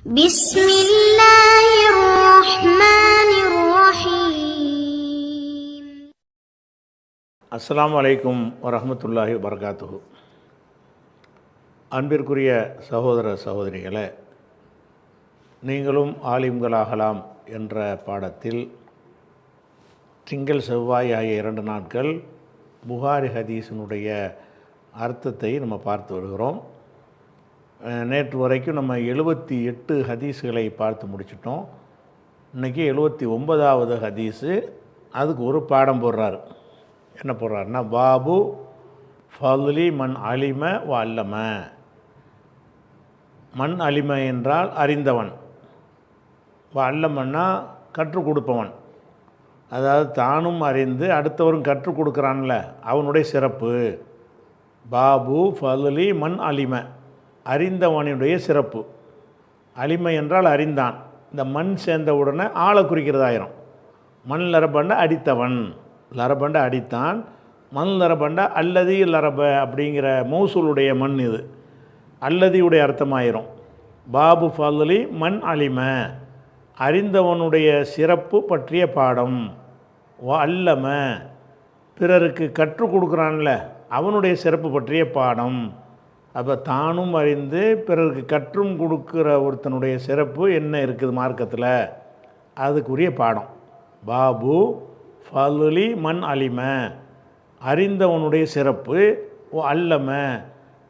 بسم الله الرحمن الرحيم. அஸ்ஸலாமு அலைக்கும் வரஹ்மத்துல்லாஹி வபரகாத்துஹு. அன்பிற்குரிய சகோதர சகோதரிகளே, நீங்களும் ஆலிம்களாகலாம் என்ற பாடத்தில் திங்கள் செவ்வாய் ஆகிய 2 நாட்கள் புகாரி ஹதீஸினுடைய அர்த்தத்தை நம்ம பார்த்து வருகிறோம். நேற்று வரைக்கும் நம்ம 78 ஹதீஸுகளை பார்த்து முடிச்சிட்டோம். இன்றைக்கி 79வது ஹதீஸு. அதுக்கு ஒரு பாடம் போடுறாரு. என்ன போடுறாருன்னா, பாபு ஃபதுலி மன் அலிம வ அல்லம. மண் அலிம என்றால் அறிந்தவன், வ அல்லமன்னா கற்றுக் கொடுப்பவன். அதாவது தானும் அறிந்து அடுத்தவரும் கற்றுக் கொடுக்குறான்ல, அவனுடைய சிறப்பு. பாபு ஃபதுலி மண் அலிம, அறிந்தவனுடைய சிறப்பு. அலிமை என்றால் அறிந்தான். இந்த மண் சேர்ந்த உடனே ஆளை குறிக்கிறதாயிரும். மண் லரபண்ட அடித்தவன், லரபண்ட அடித்தான். மண் லரபண்ட அல்லதி லரப அப்படிங்கிற மௌசூலுடைய மண் இது, அல்லதியுடைய அர்த்தமாயிரும். பாபு ஃபதுலி மண் அலிம, அறிந்தவனுடைய சிறப்பு பற்றிய பாடம். வ அல்லம, பிறருக்கு கற்றுக் கொடுக்குறான்ல அவனுடைய சிறப்பு பற்றிய பாடம். அப்போ தானும் அறிந்து பிறருக்கு கற்றும் கொடுக்குற ஒருத்தனுடைய சிறப்பு என்ன இருக்குது மார்க்கத்தில், அதுக்குரிய பாடம். பாபு ஃபதுலி மண் அலிம, அறிந்தவனுடைய சிறப்பு. ஓ அல்லம,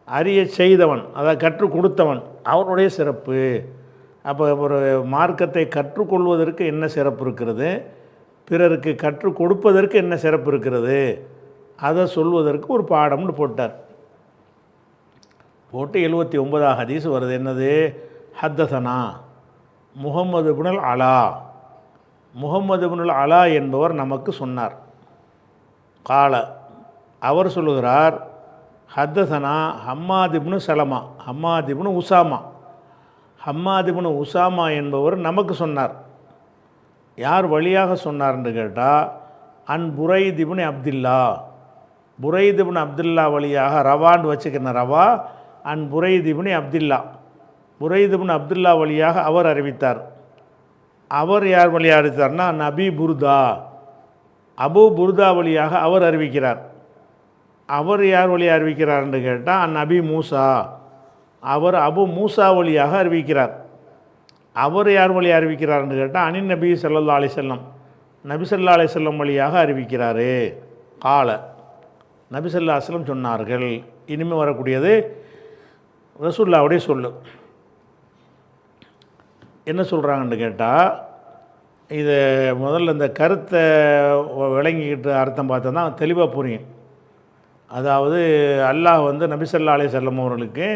அறிய செய்தவன், அதாவது கற்றுக் கொடுத்தவன், அவனுடைய சிறப்பு. அப்போ ஒரு மார்க்கத்தை கற்றுக்கொள்வதற்கு என்ன சிறப்பு இருக்கிறது, பிறருக்கு கற்றுக் கொடுப்பதற்கு என்ன சிறப்பு இருக்கிறது, அதை சொல்வதற்கு ஒரு பாடம்னு போட்டார். போட்டு 79வது ஹதீஸ் வருது. என்னது? ஹத்தசனா முஹம்மது இப்னுல் அலா. முஹம்மது இப்னுல் அலா என்பவர் நமக்கு சொன்னார். கால, அவர் சொல்லுகிறார், ஹத்தசனா ஹம்மாத் இப்னு சலமா, ஹம்மாத் இப்னு உசாமா. ஹம்மாத் இப்னு உசாமா என்பவர் நமக்கு சொன்னார். யார் வழியாக சொன்னார்ன்னு கேட்டால், அன் புரைத் இப்னு அப்துல்லா. புரைத் இப்னு அப்துல்லா வழியாக, ரவான்னு வச்சுக்கிறேன், ரவா அன் புரைத் இப்னு அப்துல்லா. புரைத் இப்னு அப்துல்லா வழியாக அவர் அறிவித்தார். அவர் யார் வழியாக அறிவித்தார்னா, நபி புர்தா, அபு புர்தா வழியாக அவர் அறிவிக்கிறார். அவர் யார் வழியாக அறிவிக்கிறார்ன்னு கேட்டால், நபி மூசா, அவர் அபு மூசா வழியாக அறிவிக்கிறார். அவர் யார் வழியாக அறிவிக்கிறார்ன்னு கேட்டால், அனின் நபி ஸல்லல்லாஹு அலைஹி வஸல்லம், நபி ஸல்லல்லாஹு அலைஹி வஸல்லம் வழியாக அறிவிக்கிறாரு. கால, நபி ஸல்லல்லாஹு அலைஹி வஸல்லம் சொன்னார்கள். இனிமேல் வரக்கூடியது ரசூலுல்லாஹ்வுடைய சொல்லு. என்ன சொல்கிறாங்கன்னு கேட்டால், இதை முதல்ல இந்த கருத்தை விளங்கிக்கிட்டு அர்த்தம் பார்த்தா தான் தெளிவாக புரியும். அதாவது அல்லாஹ் வந்து நபி ஸல்லல்லாஹு அலைஹி வஸல்லம் அவர்களுக்கு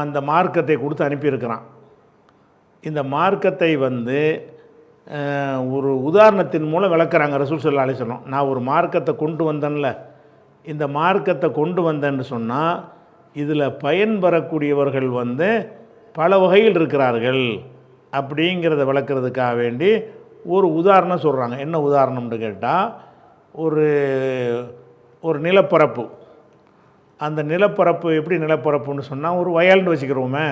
அந்த மார்க்கத்தை கொடுத்து அனுப்பியிருக்கிறான். இந்த மார்க்கத்தை வந்து ஒரு உதாரணத்தின் மூலம் விளக்குறாங்க ரசூல் ஸல்லல்லாஹு அலைஹி வஸல்லம். நான் ஒரு மார்க்கத்தை கொண்டு வந்தேன்ல, இந்த மார்க்கத்தை கொண்டு வந்தேன்னு சொன்னால் இதில் பயன்பெறக்கூடியவர்கள் வந்து பல வகையில் இருக்கிறார்கள் அப்படிங்கிறத விளக்குறதுக்காக வேண்டி ஒரு உதாரணம் சொல்கிறாங்க. என்ன உதாரணம்னு கேட்டால், ஒரு நிலப்பரப்பு. அந்த நிலப்பரப்பு எப்படி நிலப்பரப்புன்னு சொன்னால், ஒரு வயல்னு வச்சுக்கிறோமே,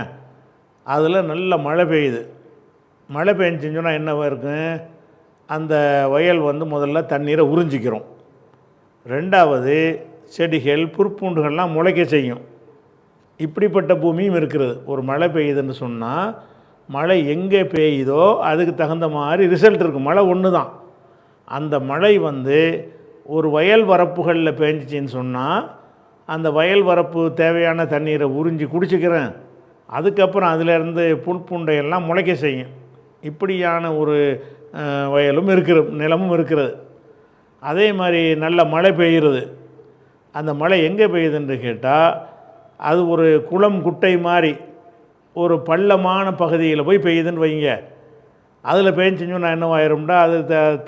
அதில் நல்ல மழை பெய்யுது. மழை பெஞ்சுன்னு சொன்னால் என்ன இருக்கும், அந்த வயல் வந்து முதல்ல தண்ணீரை உறிஞ்சிக்கிறோம். ரெண்டாவது, செடிகள் புற்பூண்டுகள்லாம் முளைக்க செய்யும். இப்படிப்பட்ட பூமியும் இருக்கிறது. ஒரு மழை பெய்யுதுன்னு சொன்னால், மழை எங்கே பெய்யுதோ அதுக்கு தகுந்த மாதிரி ரிசல்ட் இருக்கும். மழை ஒன்று தான். அந்த மழை வந்து ஒரு வயல் வரப்புகளில் பெஞ்சிச்சின்னு சொன்னால், அந்த வயல் வரப்பு தேவையான தண்ணீரை உறிஞ்சி குடிச்சிக்கிறேன். அதுக்கப்புறம் அதிலேருந்து புல்பூண்டையெல்லாம் முளைக்க செய்யும். இப்படியான ஒரு வயலும் இருக்கிறது, நிலமும் இருக்கிறது. அதே மாதிரி நல்ல மழை பெய்கிறது. அந்த மழை எங்கே பெய்யுதுன்னு கேட்டால், அது ஒரு குளம் குட்டை மாதிரி ஒரு பள்ளமான பகுதியில் போய் பெய்யுதுன்னு வைங்க. அதில் பெஞ்சிஞ்சோன்னா என்னவாயிரும்டா, அது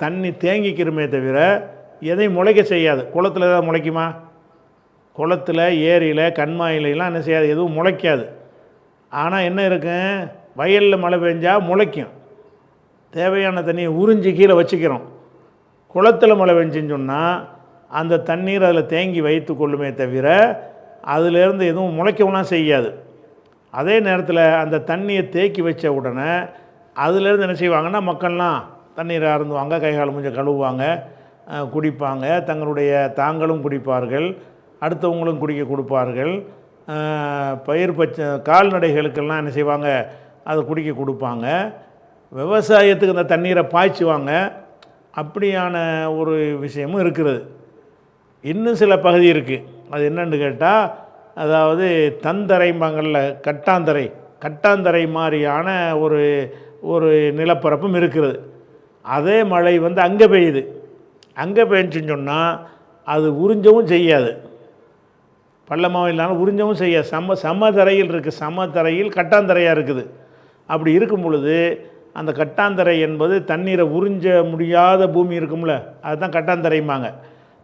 தண்ணி தேங்கிக்கிறமே தவிர எதையும் முளைக்க செய்யாது. குளத்தில் ஏதாவது முளைக்குமா? குளத்தில், ஏரியில், கண்மாயிலாம் என்ன செய்யாது, எதுவும் முளைக்காது. ஆனால் என்ன இருக்கும், வயலில் மழை பெஞ்சால் முளைக்கும். தேவையான தண்ணியை உறிஞ்சி கீழே வச்சுக்கிறோம். குளத்தில் மழை பெஞ்சுன்னு சொன்னால் அந்த தண்ணீர் அதில் தேங்கி வைத்து கொள்ளுமே தவிர அதிலேருந்து எதுவும் முளைக்கவும் செய்யாது. அதே நேரத்தில் அந்த தண்ணியை தேக்கி வச்ச உடனே அதுலேருந்து என்ன செய்வாங்கன்னா மக்கள்லாம் தண்ணீரை அருந்துவாங்க, கைகால் மூஞ்ச கழுவுவாங்க, குடிப்பாங்க, தாங்களும் குடிப்பார்கள், அடுத்தவங்களும் குடிக்க கொடுப்பார்கள். பயிர் கால்நடைகளுக்கெல்லாம் என்ன செய்வாங்க, அதை குடிக்க கொடுப்பாங்க. விவசாயத்துக்கு அந்த தண்ணீரை பாய்ச்சுவாங்க. அப்படியான ஒரு விஷயமும் இருக்கிறது. இன்னும் சில பகுதி இருக்குது. அது என்னென்னு கேட்டால், அதாவது தந்தரைம்பாங்கள்ல, கட்டாந்தரை மாதிரியான ஒரு ஒரு நிலப்பரப்பும் இருக்கிறது. அதே மழை வந்து அங்கே பெய்யுது. அங்கே பெஞ்சுன்னு சொன்னால் அது உறிஞ்சவும் செய்யாது, பள்ளமாகவும் இல்லாமல் உறிஞ்சவும் செய்யாது. சமதரையில் இருக்குது, சமதரையில் கட்டாந்தரையாக இருக்குது. அப்படி இருக்கும் பொழுது அந்த கட்டாந்தரை என்பது தண்ணீரை உறிஞ்ச முடியாத பூமி இருக்கும்ல, அதுதான் கட்டாந்தரைம்பாங்க.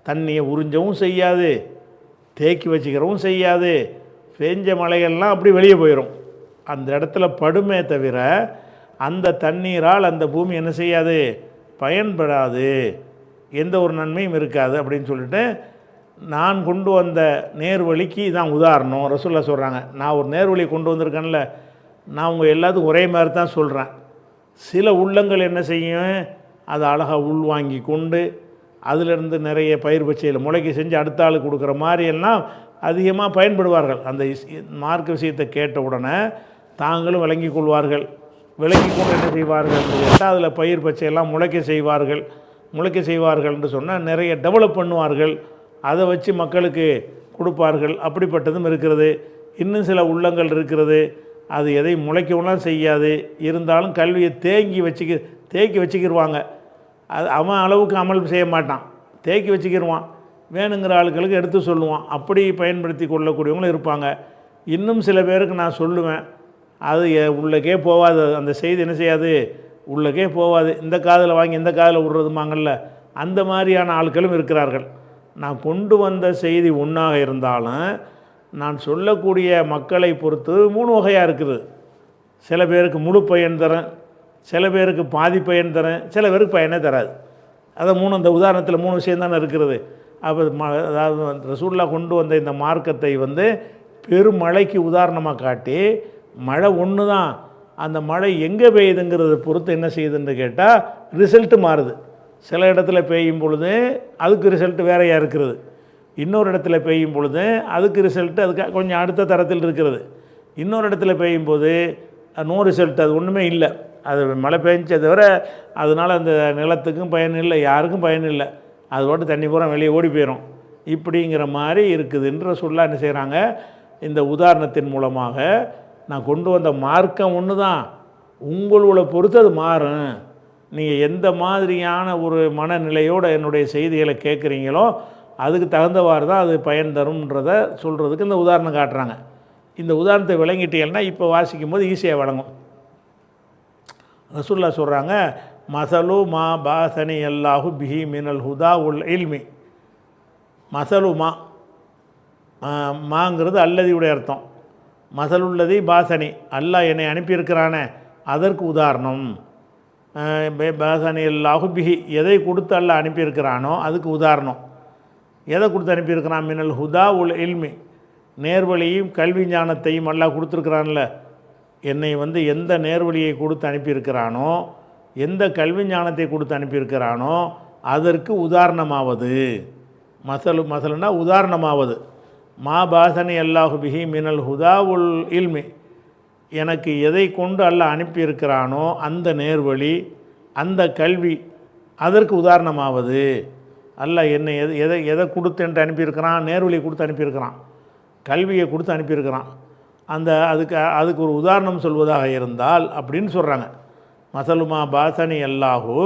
தண்ணியை உறிஞ்சவும் செய்யாது, தேக்கி வச்சுக்கிறவும் செய்யாது. பெஞ்ச மழைகள்லாம் அப்படி வெளியே போயிடும். அந்த இடத்துல படுமே தவிர அந்த தண்ணீரால் அந்த பூமி என்ன செய்யாது, பயன்படாது, எந்த ஒரு நன்மையும் இருக்காது அப்படின்னு சொல்லிட்டு நான் கொண்டு வந்த நேர்வழிக்கு தான் உதாரணம். ரசூல்லா சொல்கிறாங்க, நான் ஒரு நேர்வழி கொண்டு வந்திருக்கேன்ல, நான் உங்கள் எல்லாத்துக்கும் ஒரே மாதிரி தான் சொல்கிறேன். சில உள்ளங்கள் என்ன செய்யும், அதை அழகாக உள்வாங்கி கொண்டு அதிலிருந்து நிறைய பயிர் பச்சையில் முளைக்க செஞ்சு அடுத்த ஆளுக்கு கொடுக்குற மாதிரியெல்லாம் அதிகமாக பயன்படுவார்கள். அந்த மார்க்க விஷயத்தை கேட்ட உடனே தாங்களும் விளங்கி கொள்வார்கள். விளங்கி கொண்டு என்ன செய்வார்கள் என்று கேட்டால் அதில் பயிர் பச்சையெல்லாம் முளைக்க செய்வார்கள் என்று சொன்னால் நிறைய டெவலப் பண்ணுவார்கள். அதை வச்சு மக்களுக்கு கொடுப்பார்கள். அப்படிப்பட்டதும் இருக்கிறது. இன்னும் சில உள்ளங்கள் இருக்கிறது, அது எதை முளைக்கவும் செய்யாது, இருந்தாலும் கல்வியை தேக்கி வச்சுக்கிடுவாங்க. அது அவன் அளவுக்கு அமல் செய்ய மாட்டான், தேக்கி வச்சுக்கிடுவான், வேணுங்கிற ஆட்களுக்கு எடுத்து சொல்லுவான். அப்படி பயன்படுத்தி கொள்ளக்கூடியவங்களும் இருப்பாங்க. இன்னும் சில பேருக்கு நான் சொல்லுவேன், அது உள்ளக்கே போகாது, அந்த செய்தி என்ன செய்யாது, உள்ளக்கே போகாது, இந்த காதில் வாங்கி இந்த காதில் விடுறதுமாங்கல்ல, அந்த மாதிரியான ஆட்களும் இருக்கிறார்கள். நான் கொண்டு வந்த செய்தி ஒன்றாக இருந்தாலும் நான் சொல்லக்கூடிய மக்களை பொறுத்து 3 வகையாக இருக்குது. சில பேருக்கு முழு பயன் தரேன், சில பேருக்கு பாதி பயன் தரேன், சில பேருக்கு பயனே தராது. அதை அந்த உதாரணத்தில் 3 விஷயம் தானே இருக்கிறது. அப்போ அதாவது ரசூல்லா கொண்டு வந்த இந்த மார்க்கத்தை வந்து பெருமழைக்கு உதாரணமாக காட்டி, மழை ஒன்று தான், அந்த மழை எங்கே பெய்யுதுங்கிறத பொறுத்து என்ன செய்யுதுன்னு கேட்டால் ரிசல்ட்டு மாறுது. சில இடத்துல பெய்யும் பொழுது அதுக்கு ரிசல்ட்டு வேறையாக இருக்கிறது, இன்னொரு இடத்துல பெய்யும் பொழுது அதுக்கு ரிசல்ட்டு அதுக்கு கொஞ்சம் அடுத்த தரத்தில் இருக்கிறது, இன்னொரு இடத்துல பெய்யும் போது நோ ரிசல்ட், அது ஒன்றுமே இல்லை, அது மழை பெஞ்சதை தவிர அதனால் அந்த நிலத்துக்கும் பயன் இல்லை, யாருக்கும் பயன் இல்லை, அது போட்டு தண்ணி பூரா வெளியே ஓடி போயிடும். இப்படிங்கிற மாதிரி இருக்குதுன்ற சொல்ல என்ன செய்கிறாங்க, இந்த உதாரணத்தின் மூலமாக நான் கொண்டு வந்த மார்க்கம் ஒன்று தான், உங்களோட பொறுத்து அது மாறும். நீங்கள் எந்த மாதிரியான ஒரு மனநிலையோடு என்னுடைய செய்திகளை கேட்குறீங்களோ அதுக்கு தகுந்தவாறு தான் அது பயன் தரும்ன்றதை சொல்கிறதுக்கு இந்த உதாரணம் காட்டுறாங்க. இந்த உதாரணத்தை விளங்கிட்டீங்கன்னா இப்போ வாசிக்கும் போது ஈஸியாக வழங்கும். ரசூல்லா சொல்கிறாங்க, மசலு மா பாசனி அல்லாஹு பிஹி மினல் ஹுதா உல் இல்மி. மசலு மாங்கிறது அல்லதியுடைய அர்த்தம். மசலுள்ளதி பாசனி, அல்லாஹ் என்னை அனுப்பியிருக்கிறானே அதற்கு உதாரணம். பாசனி அல்லாஹு பிஹி, எதை கொடுத்து அல்லாஹ் அனுப்பியிருக்கிறானோ அதுக்கு உதாரணம். எதை கொடுத்து அனுப்பியிருக்கிறான், மினல் ஹுதா உல் இல்மி, நேர்வழியும் கல்வி ஞானத்தையும் அல்லாஹ் கொடுத்துருக்குறான்ல. என்னை வந்து எந்த நேர்வழியை கொடுத்து அனுப்பியிருக்கிறானோ, எந்த கல்வி ஞானத்தை கொடுத்து அனுப்பியிருக்கிறானோ அதற்கு உதாரணமாவது. மசலுன்னா உதாரணமாவது. மா பாசனி அல்லாஹு பிஹி மினல் ஹுதா உல் இல்மி, எனக்கு எதை கொண்டு அல்லாஹ் அனுப்பியிருக்கிறானோ அந்த நேர்வழி, அந்த கல்வி, அதற்கு உதாரணமாவது. அல்லாஹ் என்னை எதை கொடுத்து என்று அனுப்பியிருக்கிறான், நேர்வழியை கொடுத்து அனுப்பியிருக்கிறான், கல்வியை கொடுத்து அனுப்பியிருக்கிறான். அதுக்கு ஒரு உதாரணம் சொல்வதாக இருந்தால் அப்படின்னு சொல்கிறாங்க. மசலுமா பாசனி அல்லாஹு,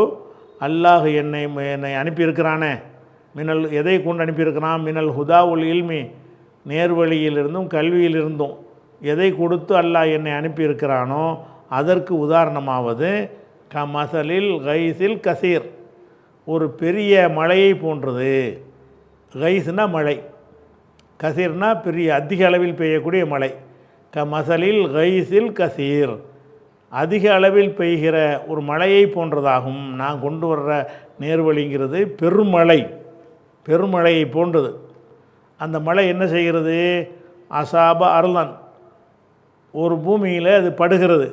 அல்லாஹ் என்னை அனுப்பியிருக்கிறானே, மினல் எதை கொண்டு அனுப்பியிருக்கிறான், மினல் ஹுதா உல் இல்மி, நேர்வழியிலிருந்தும் கல்வியிலிருந்தும் எதை கொடுத்து அல்லாஹ் என்னை அனுப்பியிருக்கிறானோ அதற்கு உதாரணமாவது மசலில் கைஸில் கசீர், ஒரு பெரிய மழையை போன்றது. கைஸ்னா மழை, கசீர்னா பெரிய அதிக அளவில் பெய்யக்கூடிய மழை. மசலில் கைஸில் கசீர், அதிக அளவில் பெய்கிற ஒரு மழையை போன்றதாகும். நான் கொண்டு வர்ற நேர்வழிங்கிறது பெருமழையை போன்றது. அந்த மழை என்ன செய்கிறது, அசாப அருளன், ஒரு பூமியில் அது படுகிறது,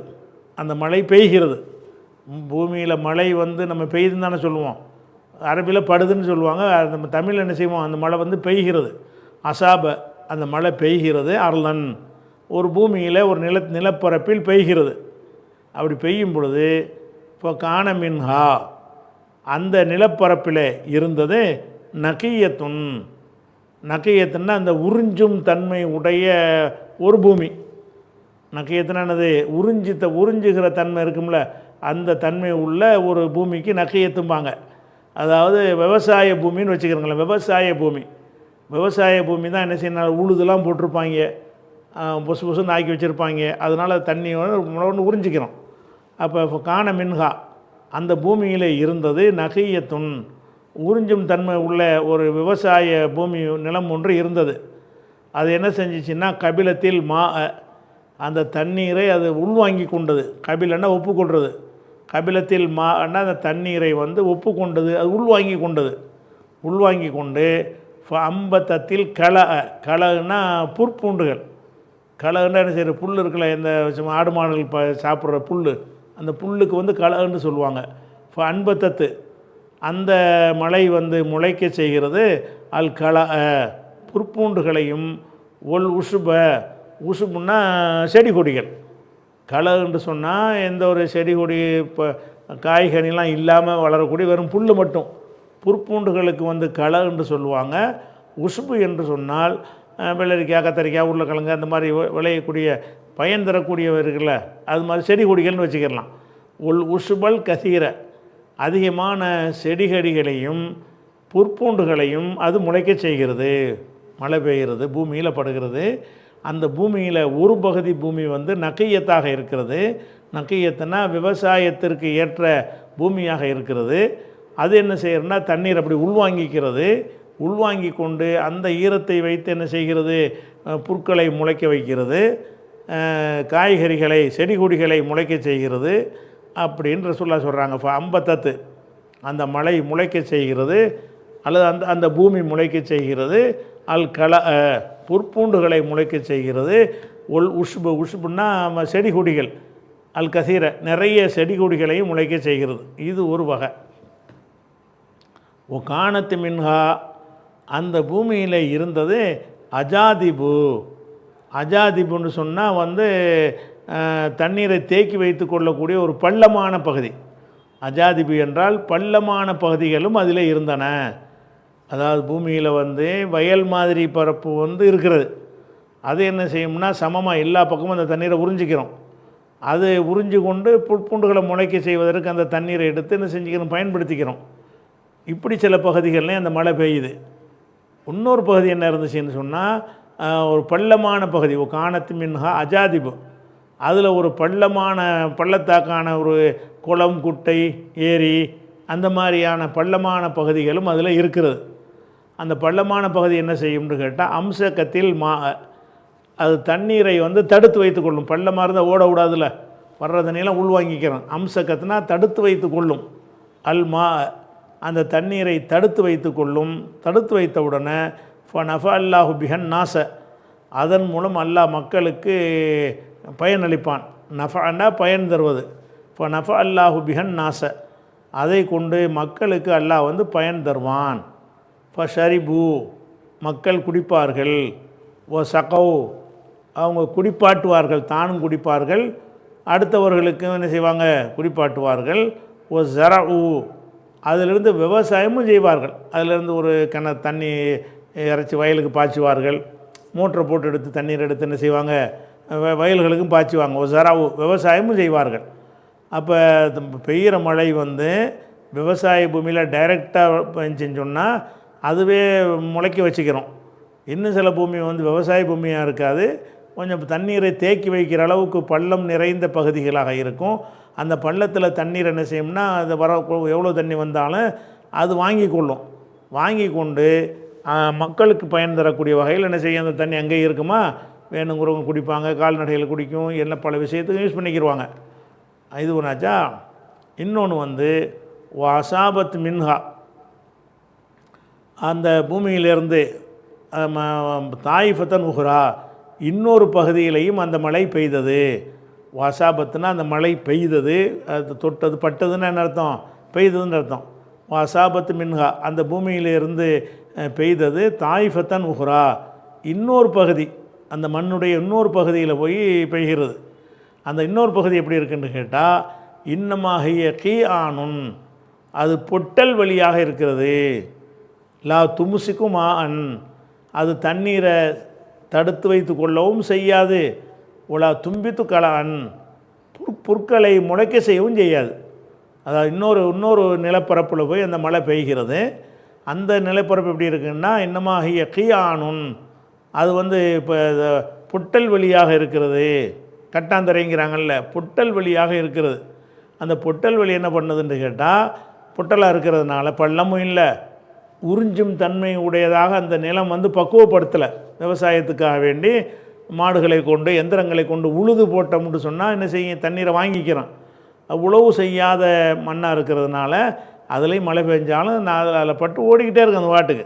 அந்த மழை பெய்கிறது. பூமியில் மழை வந்து நம்ம பெய்யுதுன்னு தானே சொல்லுவோம், அரபியில் படுதுன்னு சொல்லுவாங்க. நம்ம தமிழில் என்ன செய்வோம், அந்த மழை வந்து பெய்கிறது. அசாப, அந்த மழை பெய்கிறது. அர்லன், ஒரு பூமியில் ஒரு நிலப்பரப்பில் பெய்கிறது. அப்படி பெய்யும் பொழுது இப்போ கான மின்ஹா, அந்த நிலப்பரப்பில் இருந்தது நகியத்துன். நகியத்துன்னா அந்த உறிஞ்சும் தன்மை உடைய ஒரு பூமி. நகியத்துனானது உறிஞ்சுகிற தன்மை இருக்கும்ல, அந்த தன்மை உள்ள ஒரு பூமிக்கு நகியத்தும்பாங்க. அதாவது விவசாய பூமின்னு வச்சுக்கிறோங்களேன். விவசாய பூமி தான் என்ன செய்யணும், உழுதுலாம் போட்டிருப்பாங்க, பொசு பொசுன்னு ஆக்கி வச்சுருப்பாங்க. அதனால் தண்ணியோட உறிஞ்சிக்கிறோம். அப்போ கான மின்ஹா, அந்த பூமியில் இருந்தது நகியத்துன், உறிஞ்சும் தன்மை உள்ள ஒரு விவசாய பூமி நிலம் ஒன்று இருந்தது. அது என்ன செஞ்சிச்சுன்னா கபிலத்தில் அந்த தண்ணீரை அது உள்வாங்கி கொண்டது. கபிலன்னா ஒப்புக்கொள்வது, கபிலத்தில் மான்னா அந்த தண்ணீரை வந்து ஒப்புக்கொண்டது, அது உள்வாங்கி கொண்டு அம்பத்தத்தில் களன்னா புற்பூண்டுகள். களன்னா என்ன செய்கிற புல் இருக்குல்ல, இந்த ஆடு மாடுகள் சாப்பிட்ற புல், அந்த புல்லுக்கு வந்து களன்னு சொல்லுவாங்க. அன்பத்தத்து, அந்த மழை வந்து முளைக்க செய்கிறது. புற்பூண்டுகளையும் உசுபுன்னா செடி கொடிகள். களை சொன்னால் எந்த ஒரு செடி கொடி இப்போ காய்கனிலாம் இல்லாமல் வளரக்கூடிய வெறும் புல் மட்டும். புற்பூண்டுகளுக்கு வந்து களை சொல்லுவாங்க. உசுபு என்று சொன்னால் வெள்ளரிக்காய், கத்தரிக்காய், உருளைக்கிழங்கு அந்த மாதிரி விளையக்கூடிய பயன் தரக்கூடியவர்கள, அது மாதிரி செடி கொடிகள்னு வச்சுக்கிடலாம். உசுபல் கசீர, அதிகமான செடிகடிகளையும் புற்பூண்டுகளையும் அது முளைக்க செய்கிறது. மழை பெய்கிறது, பூமியில் படுகிறது. அந்த பூமியில் ஒரு பகுதி பூமி வந்து நகையத்தாக இருக்கிறது. நகையத்துனா விவசாயத்திற்கு ஏற்ற பூமியாக இருக்கிறது. அது என்ன செய்யறதுனா தண்ணீர் அப்படி உள்வாங்கிக்கிறது. உள்வாங்கி கொண்டு அந்த ஈரத்தை வைத்து என்ன செய்கிறது, புற்களை முளைக்க வைக்கிறது, காய்கறிகளை செடி கொடிகளை முளைக்க செய்கிறது அப்படின்னு ரசூலுல்லாஹ் சொல்கிறாங்க. அம்பத்தத்து, அந்த மழை முளைக்க செய்கிறது அல்லது அந்த பூமி முளைக்க செய்கிறது. புற்பூண்டுகளை முளைக்க செய்கிறது. உஷ்புன்னா செடி கொடிகள், கசீர, நிறைய செடி கொடிகளையும் முளைக்க செய்கிறது. இது ஒரு வகை. கானத்து மின்ஹா, அந்த பூமியில் இருந்தது அஜாதிபுன்னு சொன்னால் வந்து தண்ணீரை தேக்கி வைத்து கொள்ளக்கூடிய ஒரு பள்ளமான பகுதி. அஜாதிபு என்றால் பள்ளமான பகுதிகளும் அதில் இருந்தன. அதாவது பூமியில் வந்து வயல் மாதிரி பரப்பு வந்து இருக்கிறது. அது என்ன செய்யும்னா சமமாக எல்லா பக்கமும் அந்த தண்ணீரை உறிஞ்சிக்கிறோம். அது உறிஞ்சி கொண்டு புற்பூண்டுகளை முளைக்க செய்வதற்கு அந்த தண்ணீரை எடுத்து என்ன செஞ்சுக்கிறோம், பயன்படுத்திக்கிறோம். இப்படி சில பகுதிகள்லேயும் அந்த மழை பெய்யுது. இன்னொரு பகுதி என்ன இருந்துச்சுன்னு சொன்னால் ஒரு பள்ளமான பகுதி. கானத்து மின்ஹா அஜாதிபு, அதில் ஒரு பள்ளத்தாக்கான ஒரு குளம், குட்டை, ஏரி, அந்த மாதிரியான பள்ளமான பகுதிகளும் அதில் இருக்கிறது. அந்த பள்ளமான பகுதி என்ன செய்யும்னு கேட்டால் அம்சக்கத்தில் அது தண்ணீரை வந்து தடுத்து வைத்து கொள்ளும். பள்ளமாக இருந்தால் ஓட விடாதுல, வர்ற தண்ணியெல்லாம் உள்வாங்கிக்கிறோம். அம்சக்கத்துனா தடுத்து வைத்து கொள்ளும். அந்த தண்ணீரை தடுத்து வைத்து கொள்ளும். தடுத்து வைத்த உடனே நஃபா அல்லாஹு பிஹன் நாச, அதன் மூலம் அல்லாஹ் மக்களுக்கு பயனளிப்பான். நஃபான்னா பயன் தருவது. நஃபா அல்லாஹு பிஹன் நாச, அதை கொண்டு மக்களுக்கு அல்லாஹ் வந்து பயன் தருவான். ஷரிபு, மக்கள் குடிப்பார்கள். சகவ், அவங்க குடிப்பாட்டுவார்கள், தானும் குடிப்பார்கள், அடுத்தவர்களுக்கும் என்ன செய்வாங்க, குடிப்பாட்டுவார்கள். ஜரஉ, அதிலிருந்து விவசாயமும் செய்வார்கள். அதிலிருந்து ஒரு தண்ணி இறைச்சி வயலுக்கு பாய்ச்சுவார்கள். மோட்டரை போட்டு எடுத்து தண்ணீர் எடுத்து என்ன செய்வாங்க, வயல்களுக்கும் பாய்ச்சுவாங்க. ஜரஉ, விவசாயமும் செய்வார்கள். அப்போ பெய்கிற மழை வந்து விவசாய பூமியில் டைரெக்டாக பெஞ்சுன்னு சொன்னால் அதுவே முளைக்க வச்சுக்கிறோம். இன்னும் சில பூமி வந்து விவசாய பூமியாக இருக்காது, கொஞ்சம் தண்ணீரை தேக்கி வைக்கிற அளவுக்கு பள்ளம் நிறைந்த பகுதிகளாக இருக்கும். அந்த பள்ளத்தில் தண்ணீர் என்ன செய்யும்னா அது எவ்வளோ தண்ணி வந்தாலும் அது வாங்கி கொள்ளும். வாங்கி கொண்டு மக்களுக்கு பயன் தரக்கூடிய வகையில் என்ன செய்யும், அந்த தண்ணி அங்கேயே இருக்குமா, வேணுங்கிறவங்க குடிப்பாங்க, கால்நடைகள் குடிக்கும், எல்லாம் பல விஷயத்துக்கு யூஸ் பண்ணிக்கிடுவாங்க. இது ஒன்றாச்சா. இன்னொன்று வந்து வாசாபத் மின்ஹா, அந்த பூமியிலிருந்து தாயிஃபத்தன் உஹ்ரா, இன்னொரு பகுதியிலையும் அந்த மழை பெய்தது. வாசாபத்துனா அந்த மழை பெய்தது, அது தொட்டது பட்டதுன்னு என்ன அர்த்தம்? பெய்ததுன்னு அர்த்தம். வாசாபத்து மின்ஹா அந்த பூமியிலிருந்து பெய்தது. தாயிஃபத்தன் உஹ்ரா இன்னொரு பகுதி, அந்த மண்ணுடைய இன்னொரு பகுதியில் போய் பெய்கிறது. அந்த இன்னொரு பகுதி எப்படி இருக்குன்னு கேட்டால், இன்னமாகிய கீ ஆனுன் அது பொட்டல் வழியாக இருக்கிறது. லா துமுசிக்கும் அன் அது தண்ணீரை தடுத்து வைத்து கொள்ளவும் செய்யாது. உலா தும்பித்து கலான் புற்களை முளைக்க செய்யவும் செய்யாது. அதாவது இன்னொரு நிலப்பரப்பில் போய் அந்த மழை பெய்கிறது. அந்த நிலப்பரப்பு எப்படி இருக்குன்னா, இன்னமாகிய கியானுன் அது இப்போ புட்டல் வழியாக இருக்கிறது. கட்டாந்தரைங்கிறாங்கல்ல, புட்டல் வழியாக இருக்கிறது. அந்த பொட்டல் வழி என்ன பண்ணுதுன்னு கேட்டால், பொட்டலாக இருக்கிறதுனால பள்ளமும் இல்லை, உறிஞ்சும் தன்மை உடையதாக அந்த நிலம் பக்குவப்படுத்தலை. விவசாயத்துக்காக வேண்டி மாடுகளை கொண்டு எந்திரங்களை கொண்டு உழுது போட்டோம்னு சொன்னால் என்ன செய்யும்? தண்ணீரை வாங்கிக்கிறோம். உழவு செய்யாத மண்ணாக இருக்கிறதுனால அதுலேயும் மழை பெஞ்சாலும் அதில் பட்டு ஓடிக்கிட்டே இருக்கும். அந்த வாட்டுக்கு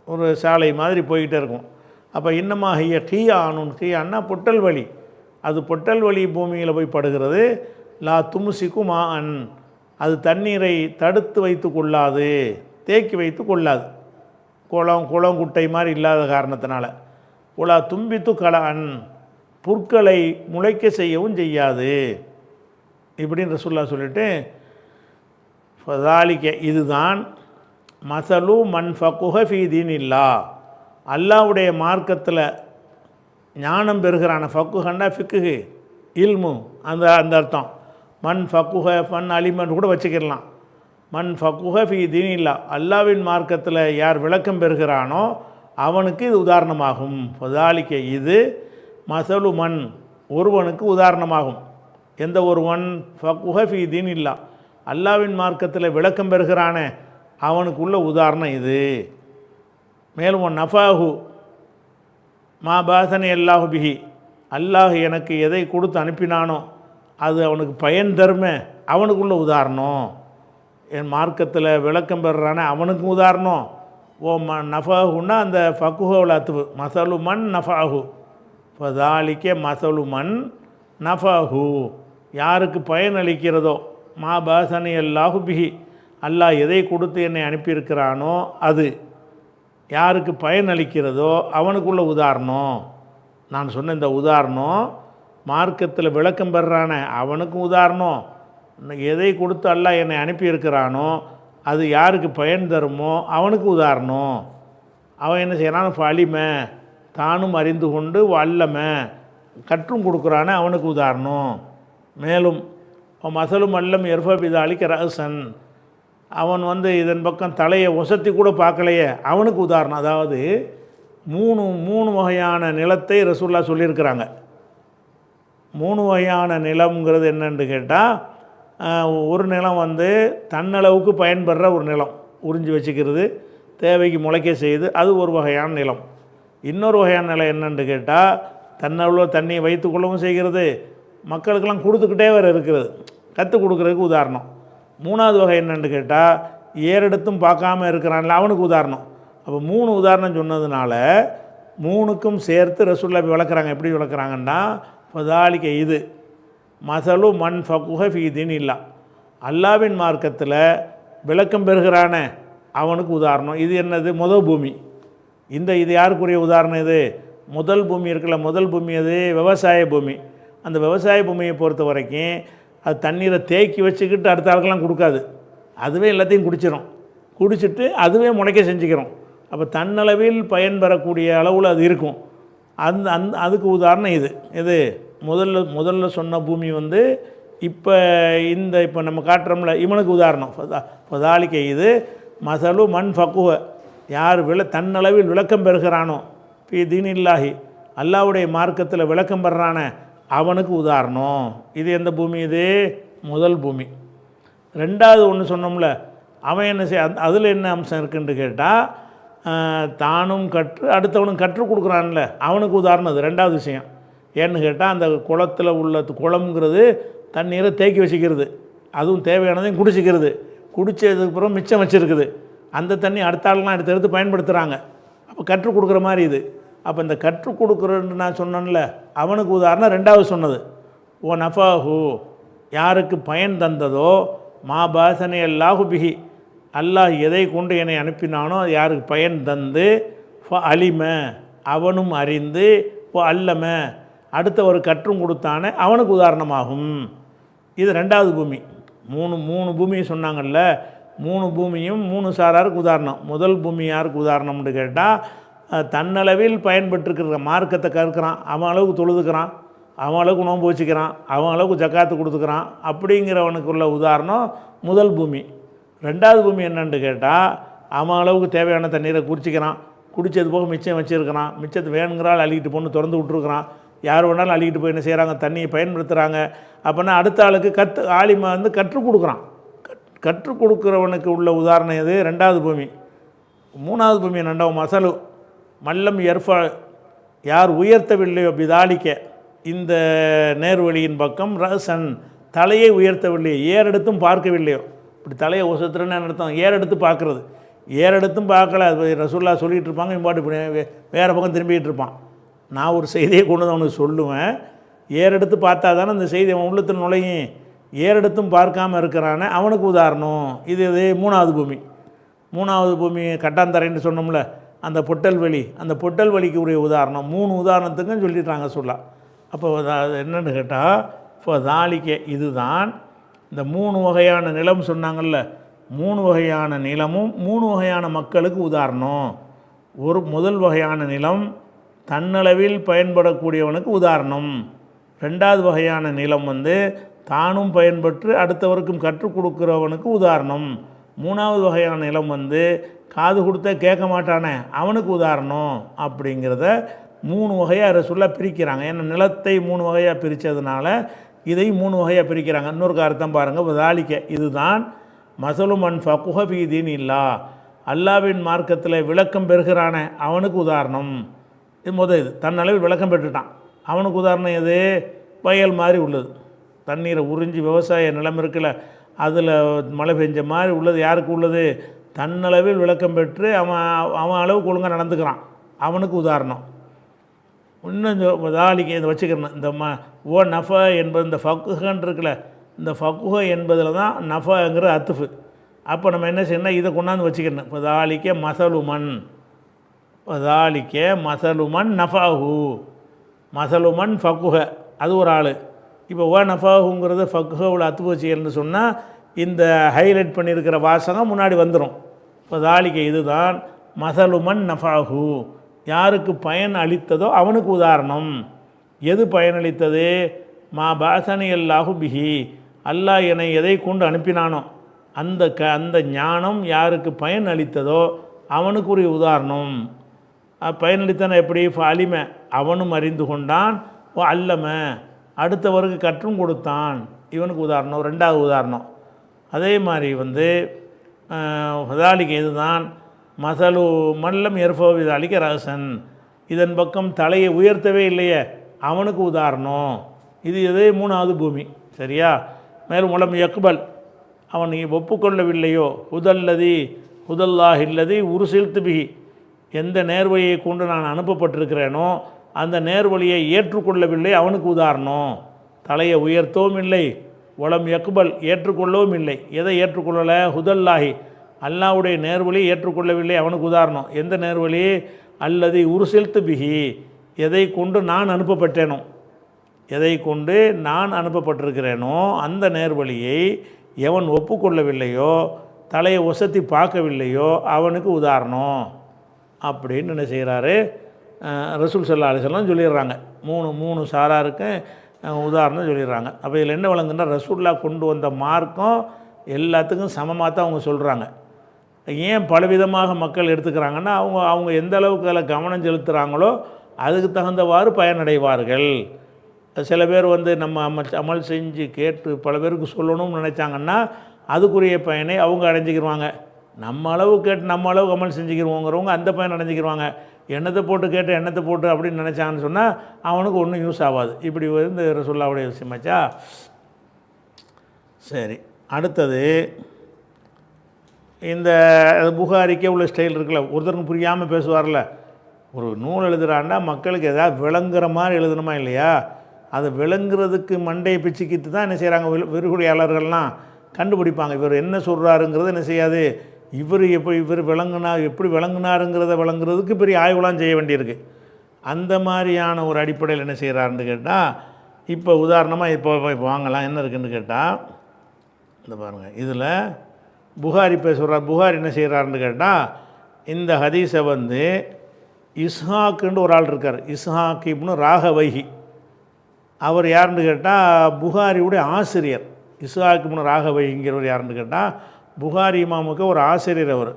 ஒரு சாலை மாதிரி போய்கிட்டே இருக்கும். அப்போ இன்னமாகிய கீயான்னா பொட்டல் வழி, அது பொட்டல் வழி பூமியில் போய் படுகிறது. லா துமுசிக்கும் அன் அது தண்ணீரை தடுத்து வைத்து கொள்ளாது, தேக்கி வைத்து கொள்ளாது. குளம் குட்டை மாதிரி இல்லாத காரணத்தினால. உலா தும்பித்து கலான் புற்களை முளைக்க செய்யவும் செய்யாது. இப்படின்னு ரசூலுல்லாஹ் சொல்லிட்டு, ஃபதாலிக்க இதுதான் மசலு மன் ஃபக்குஹ ஃபீ தீனில்லா அல்லாஹ்வுடைய மார்க்கத்தில் ஞானம் பெறுகிறான. ஃபக்குஹன்னா ஃபிக்குஹு இல்மு அந்த அர்த்தம். மன் ஃபக்குஹ ஃபன் அலிமன் கூட வச்சுக்கிடலாம். மன் ஃபக்குஹ ஃபீ தீனில்லா அல்லாஹ்வின் மார்க்கத்தில் யார் விளக்கம் பெறுகிறானோ அவனுக்கு இது உதாரணமாகும். ஃபதாலிக்க இது மசலு மன் ஒருவனுக்கு உதாரணமாகும். எந்த ஒருவன் ஃபக்குஹ ஃபீ தீனில்லா அல்லாஹ்வின் மார்க்கத்தில் விளக்கம் பெறுகிறானே அவனுக்குள்ள உதாரணம் இது. மேலும் நஃபாஹு மா பாசனி அல்லாஹு பிஹி அல்லாஹ் எனக்கு எதை கொடுத்து அனுப்பினானோ அது அவனுக்கு பயன் தருமே அவனுக்குள்ள உதாரணம். என் மார்க்கத்தில் விளக்கம் பெறுறானே அவனுக்கும் உதாரணம். நஃபாஹுன்னா அந்த ஃபக்குஹோவில் அத்துவு மசலு மன் நஃபாஹு ஃபதாலிக்க மசலு மன் நஃபாஹு யாருக்கு பயன் அளிக்கிறதோ மா பாசனி அல்லாஹு பிஹி அல்லாஹ் எதை கொடுத்து என்னை அனுப்பியிருக்கிறானோ அது யாருக்கு பயன் அளிக்கிறதோ அவனுக்குள்ள உதாரணம். நான் சொன்ன இந்த உதாரணம் மார்க்கத்தில் விளக்கம் பெறுறானே அவனுக்கும் உதாரணம். எதை கொடுத்து அல்லாஹ் என்னை அனுப்பியிருக்கிறானோ அது யாருக்கு பயன் தருமோ அவனுக்கு உதாரணம். அவன் என்ன செய்கிறான்? ஃபலிமை தானும் அறிந்து கொண்டு வல்லம கற்றும் கொடுக்குறானே அவனுக்கு உதாரணம். மேலும் மசலும் அல்லம் எர்ஃபிதாலிக்கு ரஹசன் அவன் இதன் பக்கம் தலையை ஒசத்தி கூட பார்க்கலையே அவனுக்கு உதாரணம். அதாவது மூணு வகையான நிலத்தை ரசூலுல்லாஹ் சொல்லியிருக்கிறாங்க. 3 வகையான நிலம்ங்கிறது என்னன்னு கேட்டால், ஒரு நிலம் தன்னளவுக்கு பயன்படுற ஒரு நிலம், உறிஞ்சி வச்சுக்கிறது, தேவைக்கு முளைக்க செய்யுது, அது ஒரு வகையான நிலம். இன்னொரு வகையான நிலம் என்னன்னு கேட்டால், தன்னளவு தண்ணியை வைத்துக்கொள்ளவும் செய்கிறது, மக்களுக்கெல்லாம் கொடுத்துக்கிட்டே வேறு இருக்கிறது, கற்றுக் கொடுக்குறதுக்கு உதாரணம். 3வது வகை என்னென்னு கேட்டால், ஏறெடுத்தும் பார்க்காம இருக்கிறான்ல அவனுக்கு உதாரணம். அப்போ 3 உதாரணம் சொன்னதுனால 3க்கும் சேர்த்து ரசூலுல்லாஹ் விளக்குறாங்க. எப்படி விளக்குறாங்கன்னா, ஃபதாலிக்க இது மசலு மன் ஃபக்குஹ ஃபீ தீனில்லா அல்லாஹ்வின் மார்க்கத்தில் விளக்கம் பெறுகிறானே அவனுக்கு உதாரணம். இது என்னது? முதல் பூமி. இது யாருக்குரிய உதாரணம்? இது முதல் பூமி இருக்குல்ல, முதல் பூமி அது விவசாய பூமி. அந்த விவசாய பூமியை பொறுத்த வரைக்கும் அது தண்ணீரை தேக்கி வச்சுக்கிட்டு அடுத்த ஆளுக்கெல்லாம் கொடுக்காது, அதுவே எல்லாத்தையும் குடிச்சிட்டு அதுவே முளைக்க செஞ்சுக்கிறோம். அப்போ தன்னளவில் பயன்பெறக்கூடிய அளவில் அது இருக்கும். அதுக்கு உதாரணம் இது முதல்ல சொன்ன பூமி இப்போ நம்ம காட்டுறோம்ல இவனுக்கு உதாரணம். ஃபதாலிக்க இது மசலு மன் ஃபக்குஹ யார் தன்னளவில் விளக்கம் பெறுகிறானோ ஃபீ தீனில்லாஹி அல்லாஹ்வுடைய மார்க்கத்தில் விளக்கம் பெறுறானே அவனுக்கு உதாரணம். இது எந்த பூமி? இது முதல் பூமி. 2வது ஒன்று சொன்னோம்ல, அவன் என்ன அதில் என்ன அம்சம் இருக்குன்னு கேட்டால், தானும் அடுத்தவனும் கற்றுக் கொடுக்குறான்ல அவனுக்கு உதாரணம். அது 2வது விஷயம். ஏன்னு கேட்டால், அந்த குளத்தில் உள்ள குளம்ங்கிறது தண்ணீரை தேக்கி வச்சுக்கிறது, அதுவும் தேவையானதையும் குடித்ததுக்கப்புறம் மிச்சம் வச்சுருக்குது, அந்த தண்ணி அடுத்த ஆளுலாம் எடுத்து பயன்படுத்துகிறாங்க. அப்போ கற்றுக் கொடுக்குற மாதிரி இது. அப்போ இந்த கற்றுக் கொடுக்குறன்னு நான் சொன்னேன்ல, அவனுக்கு உதாரணம் ரெண்டாவது சொன்னது. ஓ நஃபாஹு, யாருக்கு பயன் தந்ததோ, மா பாசனை அல்லாஹு பிஹி, அல்லாஹ் எதை கொண்டு என்னை அனுப்பினானோ அது யாருக்கு பயன் தந்து, அலிம அவனும் அறிந்து, அல்லம அடுத்தவர் கற்றும் கொடுத்தானே அவனுக்கு உதாரணமாகும். இது ரெண்டாவது பூமி. மூணு பூமியை சொன்னாங்கல்ல, 3 பூமியும் 3 சாராருக்கு உதாரணம். முதல் பூமி யாருக்கு உதாரணம்னு கேட்டால், தன்னளவில் பயன்பட்டுருக்கிற மார்க்கத்தை கற்கிறான், அவன் அளவுக்கு தொழுதுக்கிறான், அவன் அளவுக்கு நோன்பு வச்சுக்கிறான், அவன் அளவுக்கு ஜக்காத்து கொடுத்துக்கிறான், அப்படிங்கிறவனுக்குள்ள உதாரணம் முதல் பூமி. ரெண்டாவது பூமி என்னன்னு கேட்டால், அவன் அளவுக்கு தேவையான தண்ணீரை குடிச்சிக்கிறான், குடித்தது போக மிச்சம் வச்சுருக்கிறான், மிச்சத்தை வேணுங்கிறால் அள்ளிக்கிட்டு போன்னு திறந்து விட்டுருக்குறான், யார் வேணாலும் அள்ளிக்கிட்டு போய் என்ன செய்கிறாங்க, தண்ணியை பயன்படுத்துகிறாங்க. அப்போனா அடுத்த ஆளுக்கு ஆலிமா வந்து கற்றுக் கொடுக்குறான். கற்றுக் கொடுக்குறவனுக்கு உள்ள உதாரணம் எது? ரெண்டாவது பூமி. மூணாவது பூமி என்னண்டா, மசலு மல்லம் எர்ஃபா, யார் உயர்த்தவில்லையோ, பிதாலிக்க இந்த நேர்வழியின் பக்கம், ரசன் தலையை உயர்த்தவில்லையோ, ஏறெடுத்தும் பார்க்கவில்லையோ. இப்படி தலையை ஒசத்துறன்னு அர்த்தம், ஏறெடுத்து பார்க்குறது. ஏறெடுத்தும் பார்க்கல, அது ரசூல்லா சொல்லிகிட்டு இருப்பாங்க, இம்பாட்டு வேறு பக்கம் திரும்பிக்கிட்டு இருப்பான். நான் ஒரு செய்தியை கொண்டு வந்து அவனுக்கு சொல்லுவேன், ஏறெடுத்து பார்த்தா தானே அந்த செய்தி அவன் உள்ளத்தில் நுழையும். ஏறெடுத்தும் பார்க்காம இருக்கிறானே அவனுக்கு உதாரணம். இது மூணாவது பூமி. மூணாவது பூமி கட்டாந்தரைன்னு சொன்னோம்ல, அந்த பொட்டல் வலி, அந்த பொட்டல் வலிக்கு உரிய உதாரணம். 3 உதாரணத்துக்கும் சொல்லிட்டாங்க சொல்லலாம். அப்போ அது என்னென்னு கேட்டால், இப்போ தாலிக்க இதுதான் இந்த 3 வகையான நிலம் சொன்னாங்கல்ல, 3 வகையான நிலமும் 3 வகையான மக்களுக்கு உதாரணம். முதல் வகையான நிலம் தன்னளவில் பயன்படக்கூடியவனுக்கு உதாரணம். ரெண்டாவது வகையான நிலம் வந்து தானும் பயன்பெற்று அடுத்தவருக்கும் கற்றுக் கொடுக்குறவனுக்கு உதாரணம். மூணாவது வகையான நிலம் வந்து காது கொடுத்த கேட்க மாட்டானே அவனுக்கு உதாரணம். அப்படிங்கிறத 3 வகையாக ரசூலுல்லாஹ் பிரிக்கிறாங்க. ஏன்னா நிலத்தை 3 வகையாக பிரித்ததுனால இதை 3 வகையாக பிரிக்கிறாங்க. இன்னொரு அர்த்தம் பாருங்கள், தாலிக்க இதுதான் மசலுமன் ஃபகுஹ ஃபீ தீனில்லா, அல்லாவின் மார்க்கத்தில் விளக்கம் பெறுகிறானே அவனுக்கு உதாரணம். இது தன்னளவில் விளக்கம் பெற்றுட்டான், அவனுக்கு உதாரணம் எது? வயல் மாதிரி உள்ளது, தண்ணீரை உறிஞ்சி விவசாய நிலம் இருக்குல்ல, அதில் மழை பெஞ்ச மாதிரி உள்ளது. யாருக்கு உள்ளது? தன்னளவில் விளக்கம் பெற்று அவன் அளவுக்கு ஒழுங்காக நடந்துக்கிறான், அவனுக்கு உதாரணம். இன்னும் தாலிக்கு இதை வச்சுக்கிறேன். இந்த ஓ நஃப என்பது இந்த ஃபக்குஹன்னு இருக்குல்ல, இந்த ஃபக்குஹ என்பதில் தான் நஃபாங்கிற அத்துஃபு. அப்போ நம்ம என்ன செய்யணும், இதை கொண்டாந்து வச்சுக்கணும். இப்போ தாலிக்க மசலுமன், தாலிக்க மசலுமன் நஃபாஹு, மசலுமன் ஃபக்குஹ அது ஒரு ஆள். இப்போ ஓ நஃபாஹுங்கிறத ஃபக்குஹுல அத்து வச்சுக்கணும்னு சொன்னால் இந்த ஹைலைட் பண்ணியிருக்கிற வாசகம் முன்னாடி வந்துடும். இப்போ தாலிக்க இதுதான் மசலுமன் நஃபாஹு, யாருக்கு பயன் அளித்ததோ அவனுக்கு உதாரணம். எது பயனளித்தது? மா பாசனி அல்லாஹு பிஹி, அல்லாஹ் என்னை எதை கொண்டு அனுப்பினானோ அந்த ஞானம் யாருக்கு பயன் அளித்ததோ அவனுக்குரிய உதாரணம். பயனளித்தன எப்படி? அலிம அவனும் அறிந்து கொண்டான், அல்லம அடுத்தவருக்கு கற்றும் கொடுத்தான், இவனுக்கு உதாரணம். ரெண்டாவது உதாரணம். அதே மாதிரி வந்து ஹதாலிக்கு இதுதான் மசலு மல்லம் எர்ஃபோவி தாலிக்க ரசன், இதன் பக்கம் தலையை உயர்த்தவே இல்லையே அவனுக்கு உதாரணம். இது மூணாவது பூமி. சரியா? மேலும் உலம் யக்பல், அவன் ஒப்புக்கொள்ளவில்லையோ, ஹுதல்லாஹில்லதி உருசில்து பிஹி, எந்த நேர்வழியை கொண்டு நான் அனுப்பப்பட்டிருக்கிறேனோ அந்த நேர்வழியை ஏற்றுக்கொள்ளவில்லை அவனுக்கு உதாரணம். தலையை உயர்த்தவும் இல்லை, உலம் யக்பல் ஏற்றுக்கொள்ளவும் இல்லை. எதை ஏற்றுக்கொள்ளலை? ஹுதல்லாஹி அல்லாவுடைய நேர்வழியை ஏற்றுக்கொள்ளவில்லை அவனுக்கு உதாரணம். எந்த நேர்வழி? அல்லது உருசில்து பிஹி, எதை கொண்டு நான் அனுப்பப்பட்டேனோ, எதை கொண்டு நான் அனுப்பப்பட்டிருக்கிறேனோ அந்த நேர்வழியை எவன் ஒப்புக்கொள்ளவில்லையோ, தலையை ஒசத்தி பார்க்கவில்லையோ அவனுக்கு உதாரணம். அப்படின்னு என்ன செய்கிறாரு ரசூல் ஸல்லல்லாஹு அலைஹி வஸல்லம் சொல்லிடுறாங்க. மூணு சாராருக்கு உதாரணம் சொல்லிடுறாங்க. அப்போ இதில் என்ன வழங்குன்னா, ரசூலுல்லாஹ் கொண்டு வந்த மார்க்கம் எல்லாத்துக்கும் சமமாக தான் அவங்க சொல்கிறாங்க. ஏன் பலவிதமாக மக்கள் எடுத்துக்கிறாங்கன்னா, அவங்க எந்த அளவுக்கு அதில் கவனம் செலுத்துகிறாங்களோ அதுக்கு தகுந்தவாறு பயனடைவார்கள். சில பேர் வந்து நம்ம அமல் செஞ்சு கேட்டு பல பேருக்கு சொல்லணும்னு நினச்சாங்கன்னா அதுக்குரிய பயனை அவங்க அடைஞ்சிக்கிடுவாங்க. நம்ம அளவு கேட்டு நம்ம அளவு அமல் செஞ்சுக்கிடுவோங்கிறவங்க அந்த பயன் அடைஞ்சிக்கிடுவாங்க. எண்ணத்தை போட்டு கேட்டு எண்ணத்தை போட்டு அப்படின்னு நினச்சாங்கன்னு சொன்னால் அவனுக்கு ஒன்றும் யூஸ் ஆகாது. இப்படி வந்து ரசூலுல்லாஹ்வுடைய விஷயமாச்சா. சரி, அடுத்தது இந்த புகாரிக்கே உள்ள ஸ்டைல் இருக்குல்ல, ஒருத்தருக்கு புரியாமல் பேசுவார்ல, ஒரு நூல் எழுதுகிறான்னா மக்களுக்கு எதாவது விளங்குற மாதிரி எழுதணுமா இல்லையா? அதை விளங்குறதுக்கு மண்டையை பிச்சுக்கிட்டு தான் என்ன செய்கிறாங்க, விரிவுரையாளர்கள்லாம் கண்டுபிடிப்பாங்க. இவர் என்ன சொல்கிறாருங்கிறது என்ன செய்யாது, இவர் எப்படி விளங்குனாருங்கிறத விளங்குறதுக்கு பெரிய ஆய்வுலாம் செய்ய வேண்டியிருக்கு. அந்த மாதிரியான ஒரு அடிப்படையில் என்ன செய்கிறாருன்னு கேட்டால், இப்போ உதாரணமாக இப்போ வாங்கலாம் என்ன இருக்குதுன்னு கேட்டால், இந்த பாருங்கள், இதில் புகாரி சொல்கிறார். புகாரி என்ன செய்கிறாருன்னு கேட்டால், இந்த ஹதீஸை வந்து இஸ்ஹாக்குன்னு ஒரு ஆள் இருக்கார், இஸ்ஹாக் இப்னு ராகவைஹி. அவர் யாருன்னு கேட்டால் புகாரியுடைய ஆசிரியர். இஸ்ஹாக் இப்னு ராகவைங்கிறவர் யாருன்னு கேட்டால் புகாரி இமாமுக்கு ஒரு ஆசிரியர்.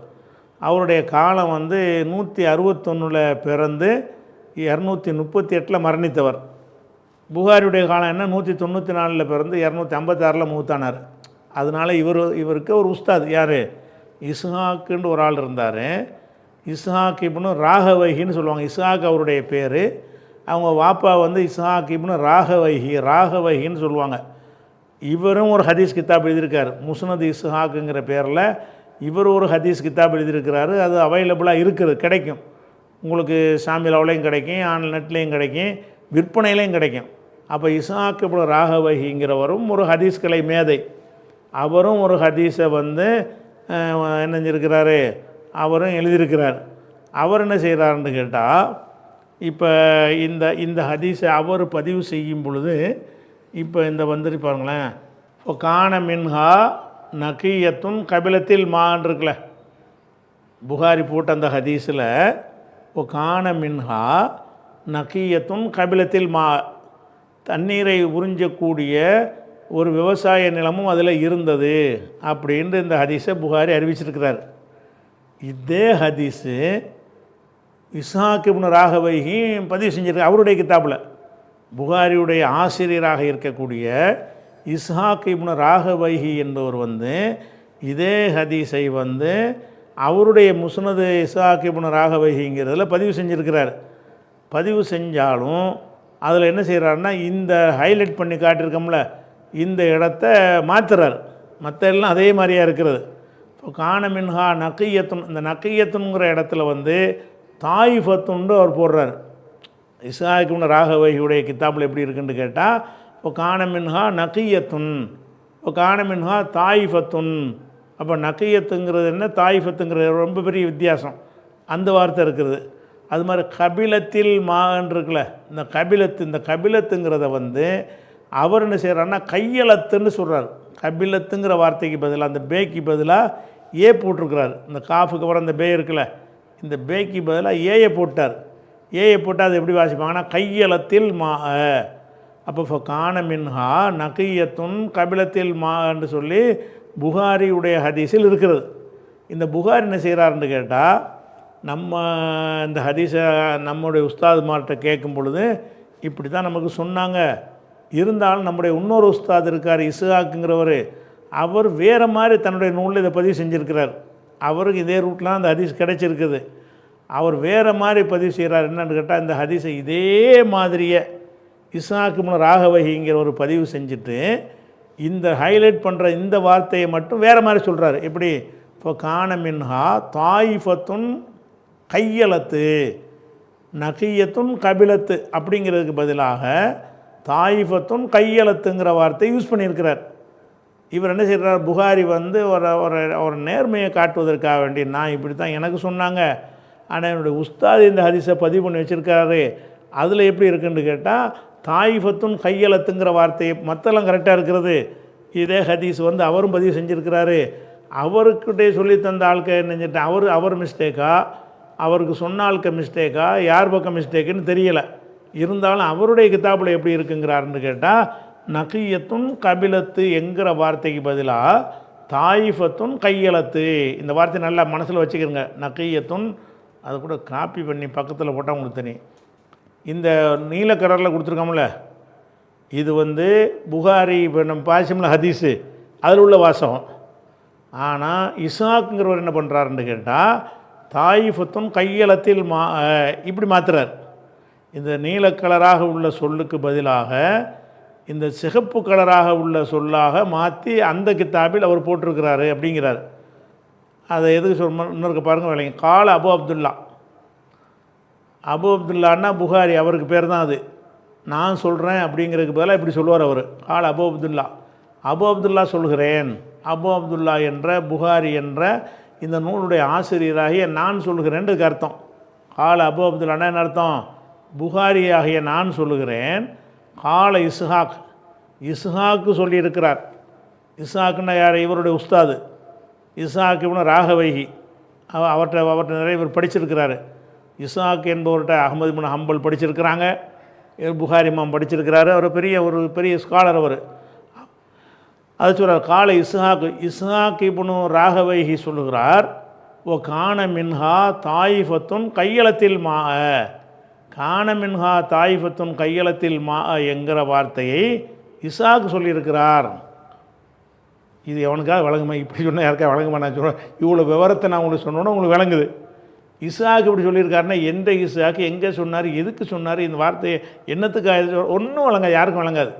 அவருடைய காலம் வந்து 161 பிறந்து 238 மரணித்தவர். புகாரியுடைய காலம் என்ன, 194 பிறந்து 256 மூத்தானார். அதனால் இவருக்கு ஒரு உஸ்தாத் யார், இஸ்ஹாக்குன்னு ஒரு ஆள் இருந்தார். இஸ்ஹாக் இப்னு ராகவைஹின்னு சொல்லுவாங்க. இஸ்ஹாக் அவருடைய பேர். அவங்க வாப்பா வந்து இஸ்ஹாக் இப்னு ராகவைஹின்னு சொல்லுவாங்க. இவரும் ஒரு ஹதீஸ் கித்தாப் எழுதியிருக்கார். முஸ்னத் இஸ்ஹாக்குங்கிற பேரில் இவர் ஒரு ஹதீஸ் கித்தாப் எழுதியிருக்கிறாரு. அது அவைலபிளாக இருக்குது, கிடைக்கும் உங்களுக்கு. சாமிலாவிலையும் கிடைக்கும், நெட்லேயும் கிடைக்கும், விற்பனையிலையும் கிடைக்கும். அப்போ இஸ்ஹாக் இப்னு ராகவைஹிங்கிறவரும் ஒரு ஹதீஸ் கலை மேதை. அவரும் ஒரு ஹதீஸை வந்து என்ன செஞ்சிருக்கிறாரு, அவரும் எழுதியிருக்கிறார். அவர் என்ன செய்கிறாருன்னு கேட்டால், இப்போ இந்த ஹதீஸை அவர் பதிவு செய்யும் பொழுது இப்போ இந்த வந்துட்டு பாருங்களேன், இப்போ கான மின்ஹா நகியத்துன் கபிலத்தில் மான் இருக்குல்ல, புகாரி போட்ட அந்த ஹதீஸில் இப்போ கான மின்ஹா நகியத்துன் கபிலத்தில் மா, தண்ணீரை உறிஞ்சக்கூடிய ஒரு விவசாய நிலமும் அதில் இருந்தது அப்படின்ட்டு இந்த ஹதீஸை புகாரி அறிவிச்சிருக்கிறார். இதே ஹதீஸு இஸ்ஹாக் இப்னு ராகவைஹி பதிவு செஞ்சிருக்கார் அவருடைய கித்தாப்பில். புகாரியுடைய ஆசிரியராக இருக்கக்கூடிய இஸ்ஹாக் இப்னு ராகவைஹி என்பவர் வந்து இதே ஹதீஸை வந்து அவருடைய முஸ்னது இஸ்ஹாக் இப்னு ராகவைஹிங்கிறதுல பதிவு செஞ்சுருக்கிறார். பதிவு செஞ்சாலும் அதில் என்ன செய்கிறாருன்னா, இந்த ஹைலைட் பண்ணி காட்டியிருக்கோம்ல, இந்த இடத்த மாற்றுறார். மற்ற எல்லாம் அதே மாதிரியாக இருக்கிறது. இப்போ காணமின்ஹா நக்கியத்துன், இந்த நக்கியத்துங்கிற இடத்துல வந்து தாயிஃபத்துன்னு அவர் போடுறார். இஸ்ஹாக் இப்னு ராகவைஹியுடைய கித்தாப்பில் எப்படி இருக்குன்னு கேட்டால், இப்போ காணமின்ஹா நக்கியத்துன், இப்போ காணமின்ஹா தாயிஃபத்துன். அப்போ நக்கியத்துங்கிறது என்ன, தாயிஃபத்துங்கிறது ரொம்ப பெரிய வித்தியாசம். அந்த வார்த்தை இருக்குது. அது மாதிரி கபிலத்தில் மான்னு இருக்குல்ல, இந்த கபிலத்துங்கிறத வந்து அவர் என்ன செய்கிறாருன்னா கையளத்துன்னு சொல்கிறார். கபிலத்துங்கிற வார்த்தைக்கு பதிலாக அந்த பேக்கு பதிலாக ஏ போட்டிருக்கிறார். இந்த காஃபுக்கு அப்புறம் இந்த பே இருக்குல்ல, இந்த பேக்கு பதிலாக ஏயை போட்டார். ஏயை போட்டால் அது எப்படி வாசிப்பாங்கன்னா கையளத்தில் மா. அப்போ கான மின்ஹா நகியத்துன் கபிலத்தில் மா என்று சொல்லி புகாரியுடைய ஹதீஸில் இருக்கிறது. இந்த புகாரி என்ன செய்கிறாருன்னு கேட்டால், நம்ம இந்த ஹதீஸை நம்முடைய உஸ்தாதுமார்கிட்ட கேட்கும் பொழுது இப்படி தான் நமக்கு சொன்னாங்க. இருந்தாலும் நம்முடைய இன்னொரு உஸ்தாத் இருக்கார் இஸ்ஹாக்குங்கிறவர், அவர் வேறு மாதிரி தன்னுடைய நூலில் இதை பதிவு செஞ்சுருக்கிறார். அவருக்கு இதே ரூட்லாம் அந்த ஹதீஸ் கிடைச்சிருக்குது. அவர் வேறு மாதிரி பதிவு செய்கிறார். என்னென்னு கேட்டால், இந்த ஹதீஸை இதே மாதிரியே இஸ்ஹாக் இப்னு ராகவைஹிங்கிற ஒரு பதிவு செஞ்சுட்டு இந்த ஹைலைட் பண்ணுற இந்த வார்த்தையை மட்டும் வேறு மாதிரி சொல்கிறார். எப்படி, இப்போ கான மின்ஹா தாயிஃபத்துன் கையளத்து நகியத்துன் கபிலத்து அப்படிங்கிறதுக்கு பதிலாக தாயிஃபத்துன் கையளத்துங்கிற வார்த்தை யூஸ் பண்ணியிருக்கிறார். இவர் என்ன செய்கிறார், புகாரி வந்து ஒரு நேர்மையை காட்டுவதற்காக வேண்டி, நான் இப்படி தான் எனக்கு சொன்னாங்க, ஆனால் என்னுடைய உஸ்தாத் இந்த ஹதீஸை பதிவு பண்ணி வச்சுருக்காரு, அதில் எப்படி இருக்குன்னு கேட்டால் தாயிஃபத்துன் கையளத்துங்கிற வார்த்தையை மற்றெல்லாம் கரெக்டாக இருக்கிறது. இதே ஹதீஸ் வந்து அவரும் பதிவு செஞ்சுருக்கிறாரு. அவருக்கிட்டே சொல்லி தந்த ஆளுக்கு என்ன, அவர் மிஸ்டேக்கா, அவருக்கு சொன்ன ஆளுக்கு மிஸ்டேக்கா, யார் பக்கம் மிஸ்டேக்குன்னு தெரியலை. இருந்தாலும் அவருடைய கிதாபில் எப்படி இருக்குங்கிறாருன்னு கேட்டால், நகியத்துன் கபிலத்து என்கிற வார்த்தைக்கு பதிலாக தாயிஃபத்துன் கையளத்து, இந்த வார்த்தை நல்லா மனசில் வச்சுக்கிறங்க. நகியத்துன், அதை கூட காப்பி பண்ணி பக்கத்தில் போட்டால் உங்களுக்கு தெரியும். இந்த நீல கலரில் கொடுத்துருக்கோம்ல, இது வந்து புகாரி இப்போ நம்ம பாசிம்ல ஹதீஸு அதில் உள்ள வாசகம். ஆனால் இஸ்ஹாக்குங்கிறவர் என்ன பண்ணுறாருன்னு கேட்டால், தாயிஃபத்துன் கையளத்தில் இப்படி மாற்றுறார். இந்த நீல கலராக உள்ள சொல்லுக்கு பதிலாக இந்த சிகப்பு கலராக உள்ள சொல்லாக மாற்றி அந்த கித்தாபில் அவர் போட்டிருக்கிறாரு அப்படிங்கிறார். அதை எதுக்கு இன்னொருக்கு பாருங்கள் வேலைங்க. கால அபு அப்துல்லா, அபு அப்துல்லான்னா புகாரி, அவருக்கு பேர் தான் அது. நான் சொல்கிறேன் அப்படிங்கிறதுக்கு பதிலாக இப்படி சொல்லுவார் அவர். கால் அபு அப்துல்லா, அபு அப்துல்லா சொல்கிறேன். அபு அப்துல்லா என்ற புகாரி என்ற இந்த நூலுடைய ஆசிரியராகிய நான் சொல்கிறேன்றதுக்கு அர்த்தம். கால அபு அப்துல்லான்னா என்ன அர்த்தம்? புகாரி ஆகிய நான் சொல்லுகிறேன். கால இஸ்ஹாக், இஸ்ஹாக்கு சொல்லியிருக்கிறார். இஸ்ஹாக்குன்னா யார்? இவருடைய உஸ்தாது இஸ்ஹாக் இப்னு ராகவைஹி. அவர்கிட்ட நிறைய பேர் படிச்சிருக்கிறாரு. இஸ்ஹாக் என்பவர்கிட்ட அஹ்மது இப்னு ஹம்பல் படிச்சிருக்கிறாங்க, புகாரி இமாம் படிச்சிருக்கிறாரு. அவர் ஒரு பெரிய ஸ்காலர் அவர். அது சொல்கிறார் கால இஸ்ஹாக், இஸ்ஹாக் இப்னு ராகவைஹி சொல்லுகிறார், ஓ கான மின்ஹா தாயிஃபத்துன் கையலத்தில் மா, கான மின்ஹா தாயிஃபத்துன் கையலத்தில் மா என்கிற வார்த்தையை இஸ்ஹாக் சொல்லியிருக்கிறார். இது எவனுக்காக விளங்குமா? இப்படி சொன்னால் யாருக்கா விளங்குமா? நான் சொல்கிறேன், இவ்வளோ விவரத்தை நான் உங்களுக்கு சொன்னோன்னா உங்களுக்கு விளங்குது. இஸ்ஹாக் இப்படி சொல்லியிருக்காருன்னா எந்த இஸ்ஹாக், எங்கே சொன்னார், எதுக்கு சொன்னார், இந்த வார்த்தையை என்னத்துக்கு ஒன்றும் விளங்காது, யாருக்கும் விளங்காது.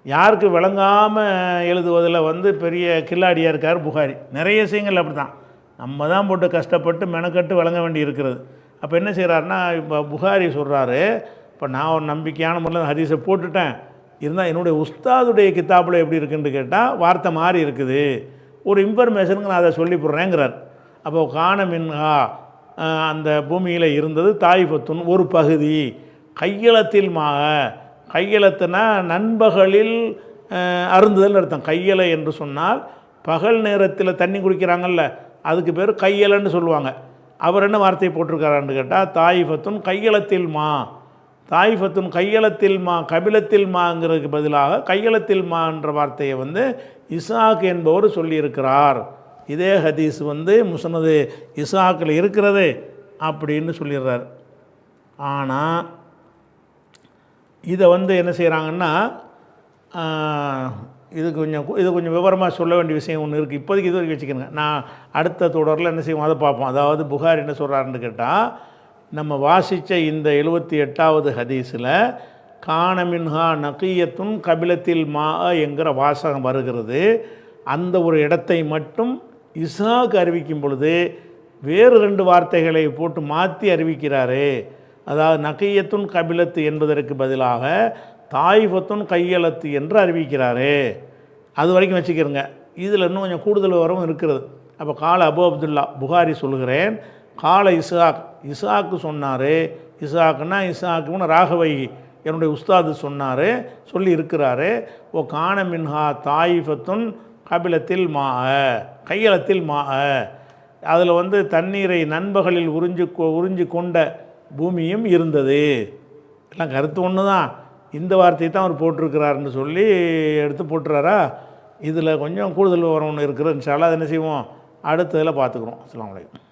யாருக்கு விளங்காமல் எழுதுவதில் பெரிய கில்லாடியாக இருக்கார் புகாரி. நிறைய விஷயங்கள் அப்படி தான், நம்ம தான் போட்டு கஷ்டப்பட்டு மெனக்கட்டு விளங்க வேண்டி இருக்கிறது. அப்போ என்ன செய்கிறாருன்னா, இப்போ புகாரி சொல்கிறாரு, இப்போ நான் ஒரு நம்பிக்கையான முறையில் ஹதீஸை போட்டுட்டேன், இருந்தால் என்னுடைய உஸ்தாதுடைய கித்தாப்பில் எப்படி இருக்குன்னு கேட்டால் வார்த்தை மாறி இருக்குது, ஒரு இன்ஃபர்மேஷனுக்கு நான் அதை சொல்லி போடுறேங்கிறார். அப்போ கான மின்ஹா, அந்த பூமியில் இருந்தது தாயிஃபத்துன் ஒரு பகுதி, கையலத்தில் மாக, கையலத்துனா நண்பகலில் அருந்துதல் அர்த்தம். கையலை என்று சொன்னால் பகல் நேரத்தில் தண்ணி குடிக்கிறாங்கல்ல, அதுக்கு பேர் கையலைன்னு சொல்லுவாங்க. அவர் என்ன வார்த்தையை போட்டிருக்காரான்னு கேட்டால் தாயிஃபத்துன் கையலத்தில் மா, தாயிஃபத்துன் கையலத்தில் மா, கபிலத்தில் மாங்கிறதுக்கு பதிலாக கையலத்தில் மா என்ற வார்த்தையை இஸ்ஹாக் என்பவர் சொல்லியிருக்கிறார். இதே ஹதீஸ் முஸ்னது இஸ்ஹாக்கில் இருக்கிறது அப்படின்னு சொல்லிடுறார். ஆனால் இதை என்ன செய்கிறாங்கன்னா, இது கொஞ்சம் விவரமாக சொல்ல வேண்டிய விஷயம் ஒன்று இருக்குது. இப்போதைக்கு இது வரைக்கும் வச்சுக்கோங்க, நான் அடுத்த தொடரில் என்ன செய்வோம் அதை பார்ப்போம். அதாவது புகாரி என்ன சொல்கிறாருன்னு கேட்டால், நம்ம வாசித்த இந்த 78வது ஹதீஸில் கானமின்ஹா நகியத்துன் கபிலத்தில் மா என்கிற வாசகம் வருகிறது. அந்த ஒரு இடத்தை மட்டும் இஸ்ஹாக் அறிவிக்கும் பொழுது வேறு 2 வார்த்தைகளை போட்டு மாற்றி அறிவிக்கிறாரு. அதாவது நகியத்துன் கபிலத்து என்பதற்கு பதிலாக தாயிஃபத்துன் கையலத்து என்று அறிவிக்கிறாரு. அது வரைக்கும் வச்சுக்கிறங்க. இதில் இன்னும் கொஞ்சம் கூடுதல் வரவும் இருக்கிறது. அப்போ கால அபு அப்துல்லா புகாரி சொல்கிறேன், கால இஸ்ஹாக், இஸ்ஹாக்கு சொன்னார். இஸ்ஹாக்குன்னா இஸ்ஹாக்குன்னு ராகவை என்னுடைய உஸ்தாது சொன்னார், சொல்லி இருக்கிறாரு. ஓ கான மின்ஹா தாயிஃபத்துன் கபிலத்தில் மா, கையலத்தில் மா, அதில் தண்ணீரை நண்பகலில் உறிஞ்சி கொண்ட பூமியும் இருந்தது. எல்லாம் கருத்து ஒன்று தான். இந்த வார்த்தையை தான் அவர் போட்டிருக்கிறாருன்னு சொல்லி எடுத்து போட்டுறாரா. இதில் கொஞ்சம் கூடுதல் விவரம் ஒன்று இருக்கிறது. இன்ஷா அல்லாஹ் அதை என்ன செய்வோம், அடுத்ததில் பார்த்துக்குறோம். அஸ்ஸலாமு அலைக்கும்.